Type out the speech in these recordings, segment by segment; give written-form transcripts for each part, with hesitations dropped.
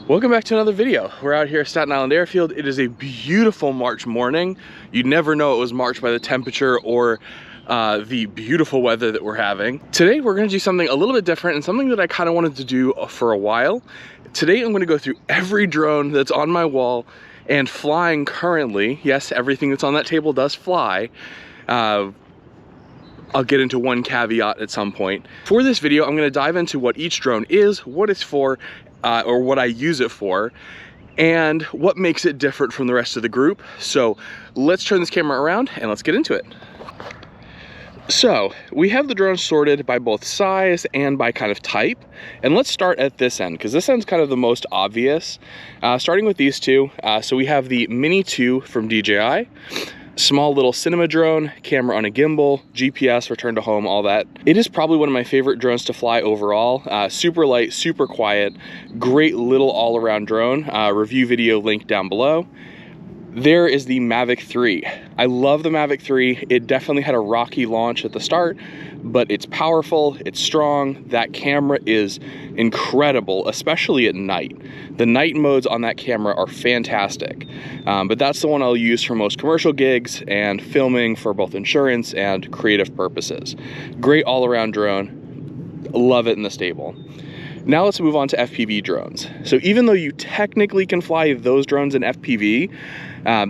Welcome back to another video. We're out here at Staten Island Airfield. It is a beautiful March morning. You'd never know it was March by the temperature or the beautiful weather that we're having. Today we're gonna do something a little bit different and something that I kind of wanted to do for a while. Today I'm gonna go through every drone that's on my wall and flying currently. Yes, everything that's on that table does fly. I'll get into one caveat at some point. For this video, I'm gonna dive into what each drone is, what it's for, or what I use it for, and what makes it different from the rest of the group. So let's turn this camera around and let's get into it. So we have the drones sorted by both size and by kind of type. And let's start at this end, because this end's kind of the most obvious. Starting with these two. So we have the Mini 2 from DJI. Small little cinema drone, camera on a gimbal, GPS, return to home, all that. It is probably one of my favorite drones to fly overall. Super light, super quiet, great little all-around drone. Review video link down below. There is the Mavic 3. I love the Mavic 3. It definitely had a rocky launch at the start, but it's powerful, it's strong. That camera is incredible, especially at night. The night modes on that camera are fantastic, but that's the one I'll use for most commercial gigs and filming for both insurance and creative purposes. Great all-around drone, love it in the stable. Now let's move on to FPV drones. So even though you technically can fly those drones in FPV,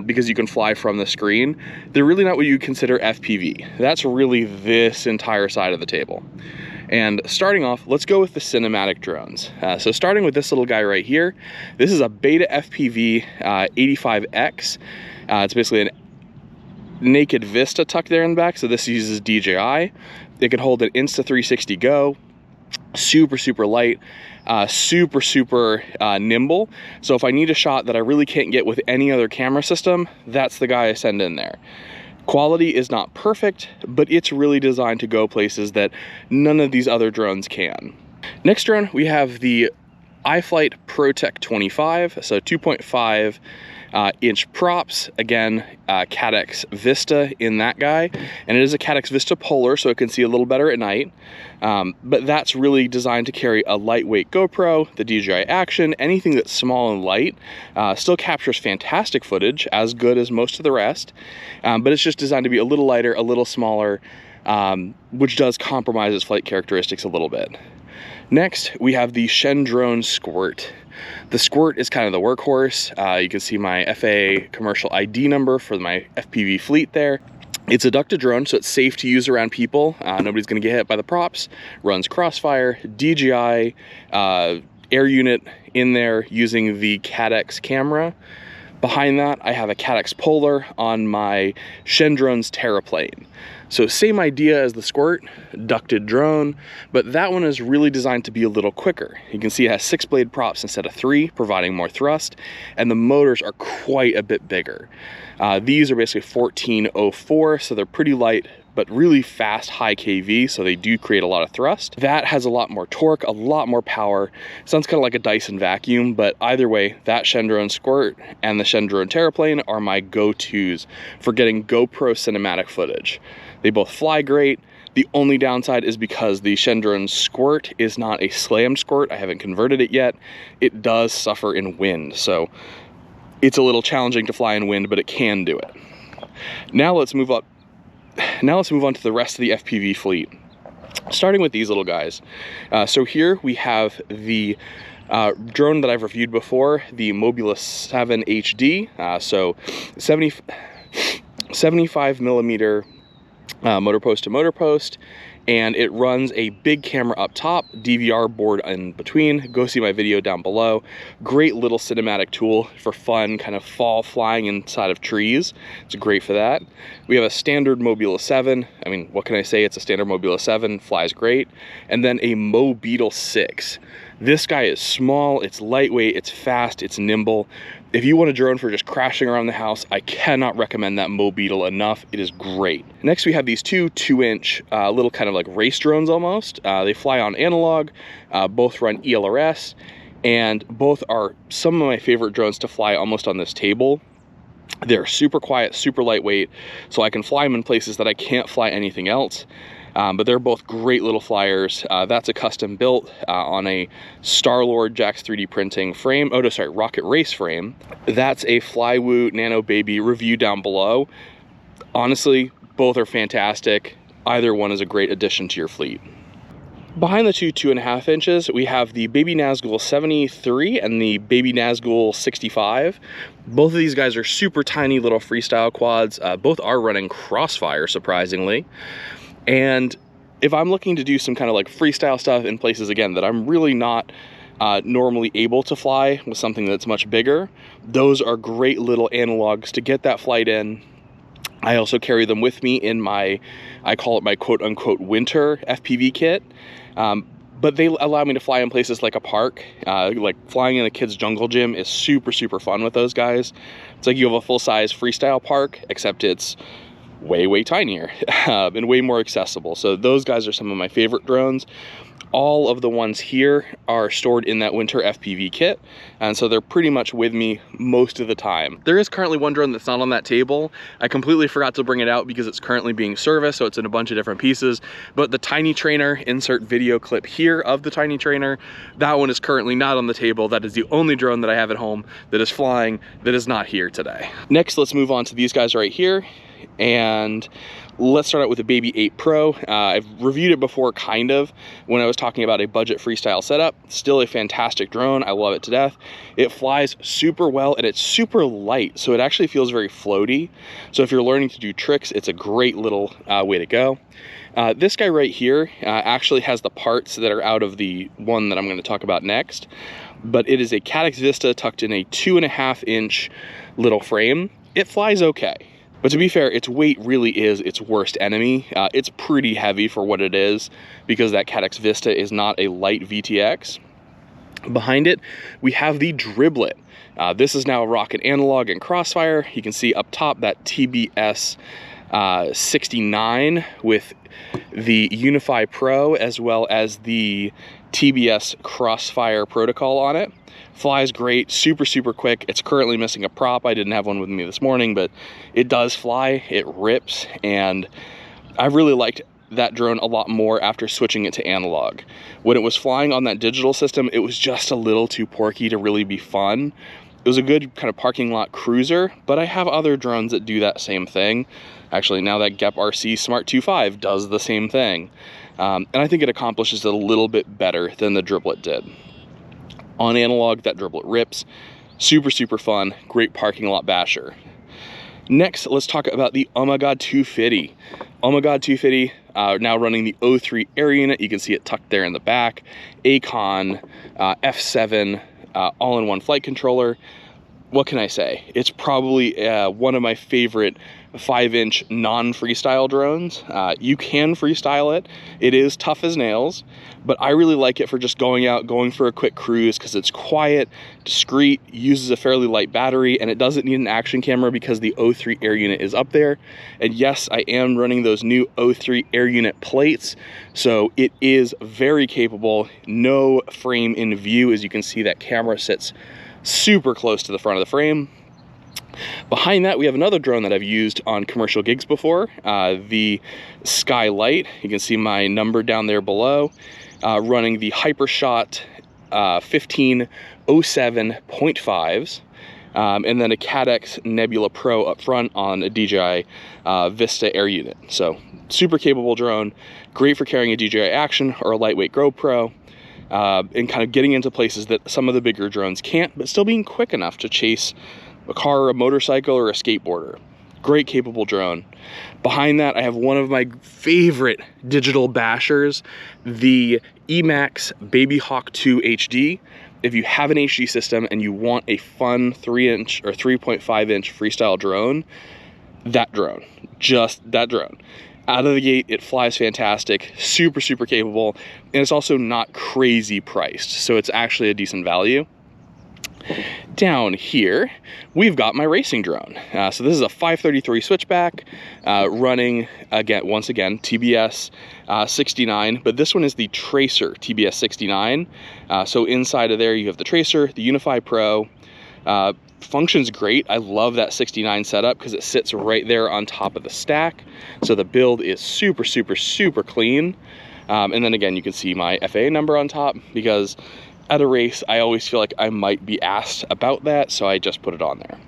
because you can fly from the screen, they're really not what you consider FPV. That's really this entire side of the table. And starting off, let's go with the cinematic drones. So starting with this little guy right here, this is a Beta FPV 85X. It's basically a naked Vista tucked there in the back. So this uses DJI. It can hold an Insta360 Go. Super light, super nimble. So if I need a shot that I really can't get with any other camera system, that's the guy I send in there. Quality is not perfect, but it's really designed to go places that none of these other drones can. Next drone, we have the iFlight ProTech 25, so 2.5 inch props. Again, Cadex Vista in that guy, and it is a Cadex Vista Polar, so it can see a little better at night. But that's really designed to carry a lightweight GoPro, the DJI Action, anything that's small and light. Still captures fantastic footage, as good as most of the rest, but it's just designed to be a little lighter, a little smaller, which does compromise its flight characteristics a little bit. Next, we have the Drone Squirt. The Squirt is kind of the workhorse. You can see my FAA commercial ID number for my FPV fleet there. It's a ducted drone, so it's safe to use around people. Nobody's gonna get hit by the props. Runs Crossfire, DJI, air unit in there using the Cadex camera. Behind that, I have a Cadex Polar on my Drone's Terraplane. So same idea as the Squirt, ducted drone, but that one is really designed to be a little quicker. You can see it has 6 blade props instead of 3, providing more thrust, and the motors are quite a bit bigger. These are basically 1404, so they're pretty light, but really fast, high KV, so they do create a lot of thrust. That has a lot more torque, a lot more power. Sounds kind of like a Dyson vacuum, but either way, that Drone Squirt and the Drone Terraplane are my go-tos for getting GoPro cinematic footage. They both fly great. The only downside is because the Drone Squirt is not a slammed squirt. I haven't converted it yet. It does suffer in wind, so it's a little challenging to fly in wind, but it can do it. Now let's move on to the rest of the FPV fleet, starting with these little guys. So here we have the drone that I've reviewed before, the Mobula 7 HD. So 75 millimeter motor post to motor post, and it runs a big camera up top, DVR board in between. Go see my video down below. Great little cinematic tool for fun, kind of fall flying inside of trees. It's great for that. We have a standard Mobula 7. I mean, what can I say? It's a standard Mobula 7, flies great. And then a Mobeetle 6. This guy is small, it's lightweight, it's fast, it's nimble. If you want a drone for just crashing around the house, I cannot recommend that Mobeetle enough. It is great. Next, we have these two 2-inch little kind of like race drones almost. They fly on analog, both run ELRS, and both are some of my favorite drones to fly almost on this table. They're super quiet, super lightweight, so I can fly them in places that I can't fly anything else. but they're both great little flyers. That's a custom built on a Star-Lord Jax 3D printing frame. Oh no, sorry, Rocket Race frame. That's a Flywoo Nano Baby, review down below. Honestly, both are fantastic. Either one is a great addition to your fleet. Behind the 2.5 inches, we have the Baby Nazgul 73 and the Baby Nazgul 65. Both of these guys are super tiny little freestyle quads. Both are running Crossfire, surprisingly. And if I'm looking to do some kind of like freestyle stuff in places, again, that I'm really not normally able to fly with something that's much bigger, those are great little analogs to get that flight in. I also carry them with me in my, I call it my quote-unquote winter FPV kit. But they allow me to fly in places like a park. Like flying in a kid's jungle gym is super, super fun with those guys. It's like you have a full-size freestyle park, except it's way, way tinier and way more accessible. So those guys are some of my favorite drones. All of the ones here are stored in that winter FPV kit, and so they're pretty much with me most of the time. There is currently one drone that's not on that table. I completely forgot to bring it out because it's currently being serviced, so it's in a bunch of different pieces. But the Tiny Trainer, insert video clip here of the Tiny Trainer, that one is currently not on the table. That is the only drone that I have at home that is flying that is not here today. Next, let's move on to these guys right here. And let's start out with the Baby 8 Pro. I've reviewed it before, kind of, when I was talking about a budget freestyle setup. Still a fantastic drone. I love it to death. It flies super well and it's super light, so it actually feels very floaty. So if you're learning to do tricks, it's a great little way to go. This guy right here actually has the parts that are out of the one that I'm going to talk about next, but it is a Caddx Vista tucked in a 2.5 inch little frame. It flies okay. But to be fair, its weight really is its worst enemy. It's pretty heavy for what it is because that Caddx Vista is not a light VTX. Behind it, we have the Driblet. This is now a rocket analog and Crossfire. You can see up top that TBS 69 with the Unify Pro as well as the TBS Crossfire protocol on it. Flies great, super, super quick. It's currently missing a prop. I didn't have one with me this morning, but it does fly, it rips, and I really liked that drone a lot more after switching it to analog. When it was flying on that digital system, it was just a little too porky to really be fun. It was a good kind of parking lot cruiser, but I have other drones that do that same thing. Actually, now that GEP-RC Smart 2.5 does the same thing. And I think it accomplishes it a little bit better than the Driblet did. On analog, that Driblet rips. Super, super fun. Great parking lot basher. Next, let's talk about the Oh My God 250. Oh My God 250, now running the O3 air unit. You can see it tucked there in the back. Acon, F7, all-in-one flight controller. What can I say? It's probably one of my favorite 5-inch non-freestyle drones. You can freestyle it. It is tough as nails, but I really like it for just going out, going for a quick cruise because it's quiet, discreet, uses a fairly light battery, and it doesn't need an action camera because the O3 air unit is up there. And yes, I am running those new O3 air unit plates, so it is very capable. No frame in view. As you can see, that camera sits super close to the front of the frame. Behind that, we have another drone that I've used on commercial gigs before, the Skylight. You can see my number down there below, running the Hypershot 1507.5s, and then a Caddx Nebula Pro up front on a DJI Vista air unit. So super capable drone, great for carrying a DJI Action or a lightweight GoPro, and kind of getting into places that some of the bigger drones can't, but still being quick enough to chase a car, or a motorcycle, or a skateboarder. Great capable drone. Behind that, I have one of my favorite digital bashers, the Emax Baby Hawk 2 HD. If you have an HD system and you want a fun 3-inch or 3.5-inch freestyle drone, that drone, just that drone. Out of the gate, it flies fantastic, super, super capable, and it's also not crazy priced, so it's actually a decent value. Down here, we've got my racing drone. So this is a 533 switchback, running, once again, TBS 69, but this one is the Tracer TBS 69. So inside of there, you have the Tracer, the Unify Pro, functions great. I love that 69 setup because it sits right there on top of the stack. So the build is super, super, super clean. And then again, you can see my FAA number on top because at a race, I always feel like I might be asked about that. So I just put it on there.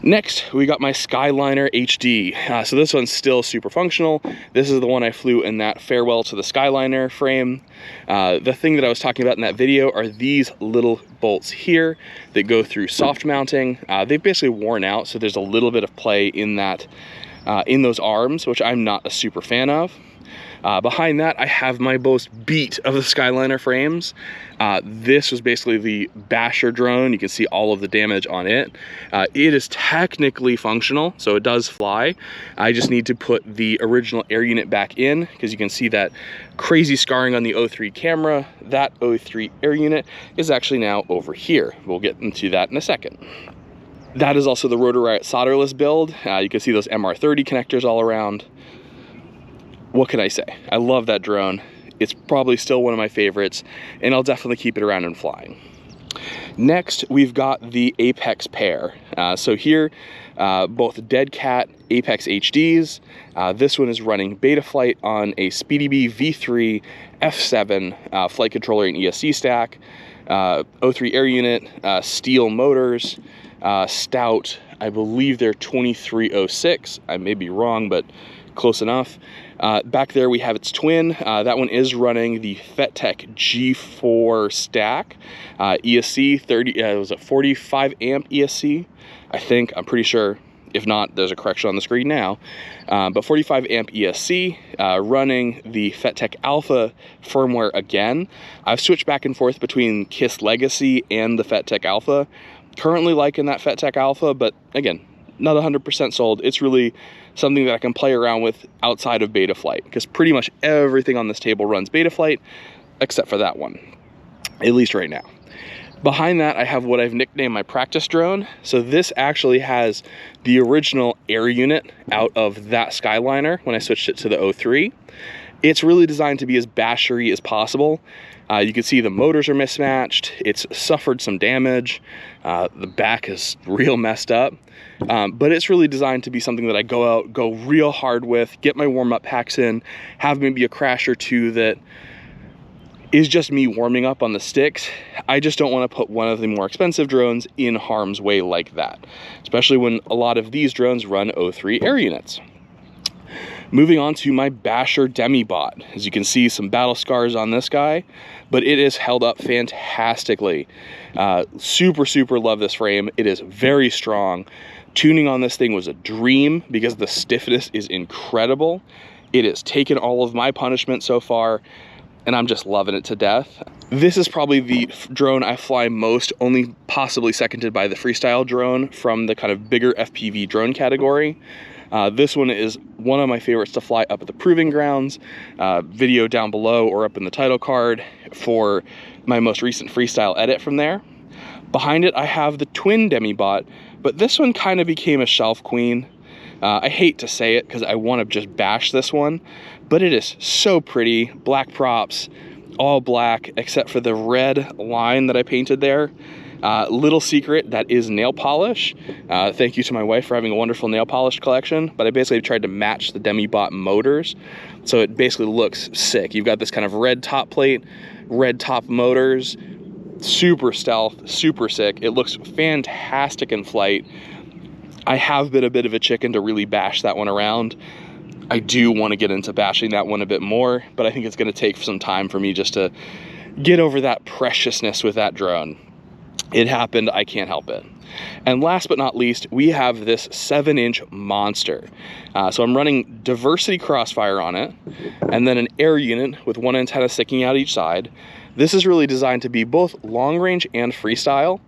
Next, we got my Skyliner HD. So this one's still super functional. This is the one I flew in that farewell to the Skyliner frame. The thing that I was talking about in that video are these little bolts here that go through soft mounting. They've basically worn out, so there's a little bit of play in that, in those arms, which I'm not a super fan of. Behind that, I have my most beat of the Skyliner frames. This was basically the basher drone. You can see all of the damage on it. It is technically functional, so it does fly. I just need to put the original air unit back in because you can see that crazy scarring on the O3 camera. That O3 air unit is actually now over here. We'll get into that in a second. That is also the Rotor Riot solderless build. You can see those MR30 connectors all around. What can I say? I love that drone. It's probably still one of my favorites, and I'll definitely keep it around and flying. Next, we've got the Apex pair. So here, both Dead Cat Apex HDs. This one is running beta flight on a SpeedyBee V3 F7 flight controller and ESC stack, O3 air unit, steel motors, stout, I believe they're 2306. I may be wrong, but close enough. Back there we have its twin. That one is running the FetTech G4 stack, ESC 30. It was a 45 amp ESC, I think. I'm pretty sure. If not, there's a correction on the screen now. But 45 amp ESC, running the FetTech Alpha firmware again. I've switched back and forth between KISS Legacy and the FetTech Alpha. Currently liking that FetTech Alpha, but again, not 100% sold. It's really something that I can play around with outside of beta flight, because pretty much everything on this table runs beta flight except for that one, at least right now. Behind that, I have what I've nicknamed my practice drone. So this actually has the original air unit out of that Skyliner when I switched it to the O3. It's really designed to be as bashery as possible. You can see the motors are mismatched. It's suffered some damage. The back is real messed up. But it's really designed to be something that I go out, go real hard with, get my warm-up packs in, have maybe a crash or two that is just me warming up on the sticks. I just don't want to put one of the more expensive drones in harm's way like that, especially when a lot of these drones run O3 air units. Moving on to my Basher Demibot. As you can see, some battle scars on this guy, but it is held up fantastically. Super, super love this frame. It is very strong. Tuning on this thing was a dream because the stiffness is incredible. It has taken all of my punishment so far, and I'm just loving it to death. This is probably the drone I fly most, only possibly seconded by the freestyle drone from the kind of bigger FPV drone category. This one is one of my favorites to fly up at the proving grounds. Video down below or up in the title card for my most recent freestyle edit from there. Behind it, I have the twin Demibot, but this one kind of became a shelf queen. I hate to say it because I want to just bash this one, but it is so pretty. Black props, all black except for the red line that I painted there. Little secret, that is nail polish. Thank you to my wife for having a wonderful nail polish collection, but I basically tried to match the Demibot motors, so it basically looks sick. You've got this kind of red top plate, red top motors, super stealth, super sick. It looks fantastic in flight. I have been a bit of a chicken to really bash that one around. I do want to get into bashing that one a bit more, but I think it's going to take some time for me just to get over that preciousness with that drone. It happened, I can't help it. And last but not least, we have this 7-inch monster. So I'm running diversity crossfire on it, and then an air unit with one antenna sticking out each side. This is really designed to be both long range and freestyle.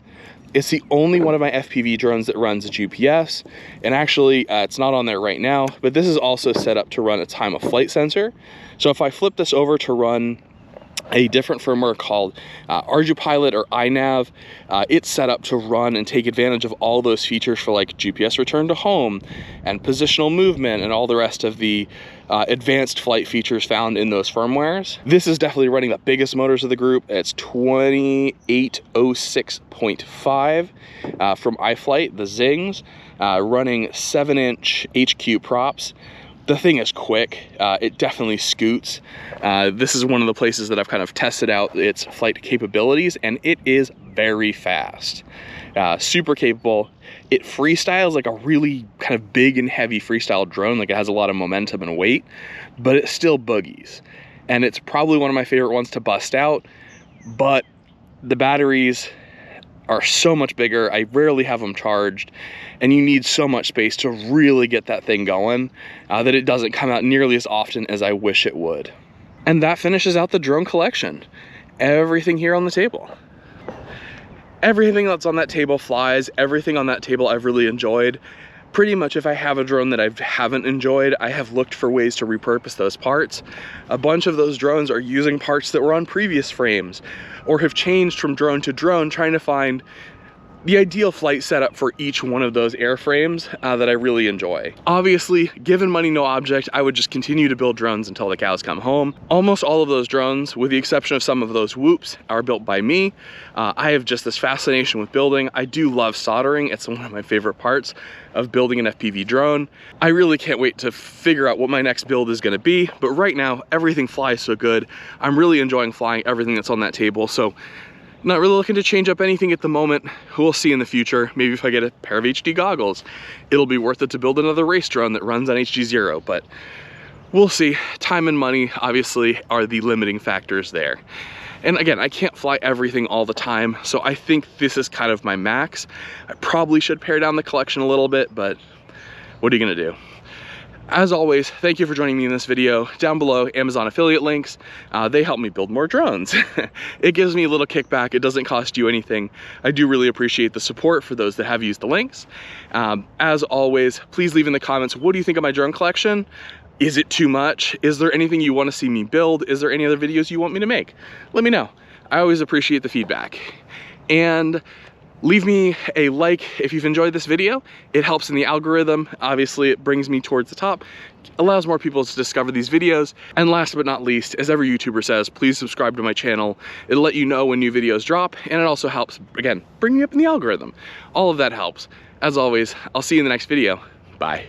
It's the only one of my FPV drones that runs a GPS, and actually it's not on there right now, but this is also set up to run a time of flight sensor. So if I flip this over to run a different firmware called ArduPilot or iNav. It's set up to run and take advantage of all those features for like GPS return to home and positional movement and all the rest of the advanced flight features found in those firmwares. This is definitely running the biggest motors of the group. It's 2806.5 from iFlight, the Zings, running 7-inch HQ props. The thing is quick. It definitely scoots. This is one of the places that I've kind of tested out its flight capabilities, and it is very fast. Super capable. It freestyles like a really kind of big and heavy freestyle drone, like it has a lot of momentum and weight, but it still boogies. And it's probably one of my favorite ones to bust out, but the batteries are so much bigger. I rarely have them charged, and you need so much space to really get that thing going that it doesn't come out nearly as often as I wish it would. And that finishes out the drone collection. Everything here on the table. Everything that's on that table flies. Everything on that table I've really enjoyed. Pretty much if I have a drone that I haven't enjoyed, I have looked for ways to repurpose those parts. A bunch of those drones are using parts that were on previous frames or have changed from drone to drone, trying to find the ideal flight setup for each one of those airframes that I really enjoy. Obviously, given money no object, I would just continue to build drones until the cows come home. Almost all of those drones, with the exception of some of those whoops, are built by me. I have just this fascination with building. I do love soldering. It's one of my favorite parts of building an FPV drone. I really can't wait to figure out what my next build is gonna be, but right now, everything flies so good. I'm really enjoying flying everything that's on that table, so not really looking to change up anything at the moment. We'll see in the future. Maybe if I get a pair of HD goggles, it'll be worth it to build another race drone that runs on HG0, but we'll see. Time and money, obviously, are the limiting factors there. And again, I can't fly everything all the time, so I think this is kind of my max. I probably should pare down the collection a little bit, but what are you gonna do? As always, thank you for joining me in this video. Down below, Amazon affiliate links. They help me build more drones. It gives me a little kickback. It doesn't cost you anything. I do really appreciate the support for those that have used the links. As always, please leave in the comments, what do you think of my drone collection? Is it too much? Is there anything you want to see me build? Is there any other videos you want me to make? Let me know. I always appreciate the feedback. And leave me a like if you've enjoyed this video. It helps in the algorithm. Obviously, it brings me towards the top, allows more people to discover these videos. And last but not least, as every YouTuber says, please subscribe to my channel. It'll let you know when new videos drop, and it also helps, again, bring me up in the algorithm. All of that helps. As always, I'll see you in the next video. Bye.